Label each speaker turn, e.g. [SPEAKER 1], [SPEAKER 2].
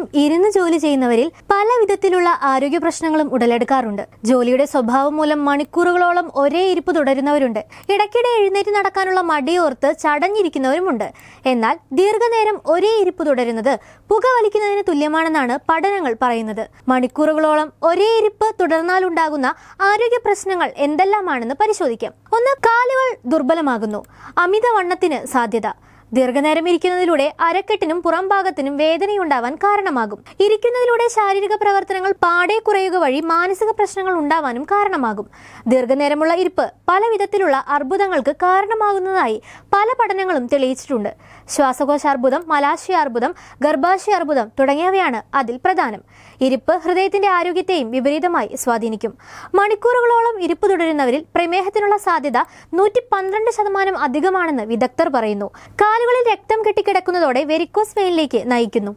[SPEAKER 1] ദീർഘനേരം ഇരുന്ന് ജോലി ചെയ്യുന്നവരിൽ പല വിധത്തിലുള്ള ആരോഗ്യ പ്രശ്നങ്ങളും ഉടലെടുക്കാറുണ്ട്. ജോലിയുടെ സ്വഭാവം മൂലം മണിക്കൂറുകളോളം ഒരേ ഇരിപ്പ് തുടരുന്നവരുണ്ട്. ഇടയ്ക്കിടെ എഴുന്നേറ്റ് നടക്കാനുള്ള മടിയോർത്ത് ചടഞ്ഞിരിക്കുന്നവരുമുണ്ട്. എന്നാൽ ദീർഘനേരം ഒരേ ഇരിപ്പ് തുടരുന്നത് പുകവലിക്കുന്നതിന് തുല്യമാണെന്നാണ് പഠനങ്ങൾ പറയുന്നത്. മണിക്കൂറുകളോളം ഒരേ ഇരിപ്പ് തുടർന്നാലുണ്ടാകുന്ന ആരോഗ്യ പ്രശ്നങ്ങൾ എന്തെല്ലാമാണെന്ന് പരിശോധിക്കാം. ഒന്ന്, കാലുകൾ ദുർബലമാകുന്നു. അമിതവണ്ണത്തിന് സാധ്യത. ദീർഘനേരം ഇരിക്കുന്നതിലൂടെ അരക്കെട്ടിനും പുറംഭാഗത്തിനും വേദനയുണ്ടാവാൻ കാരണമാകും. ഇരിക്കുന്നതിലൂടെ ശാരീരിക പ്രവർത്തനങ്ങൾ പാടെ കുറയുക വഴി മാനസിക പ്രശ്നങ്ങൾ ഉണ്ടാവാനും കാരണമാകും. ദീർഘനേരമുള്ള ഇരിപ്പ് പല വിധത്തിലുള്ള അർബുദങ്ങൾക്ക് കാരണമാകുന്നതായി പല പഠനങ്ങളും തെളിയിച്ചിട്ടുണ്ട്. ശ്വാസകോശാർബുദം, മലാശയാർബുദം, ഗർഭാശയാർബുദം തുടങ്ങിയവയാണ് അതിൽ പ്രധാനം. ഇരിപ്പ് ഹൃദയത്തിന്റെ ആരോഗ്യത്തെയും വിപരീതമായി സ്വാധീനിക്കും. മണിക്കൂറുകളോളം ഇരിപ്പ് തുടരുന്നവരിൽ പ്രമേഹത്തിനുള്ള സാധ്യത 112% അധികമാണെന്ന് വിദഗ്ധർ പറയുന്നു. കാലുകളിൽ രക്തം കെട്ടിക്കിടക്കുന്നതോടെ വെരിക്കോസ് വെയിനിലേക്ക് നയിക്കുന്നു.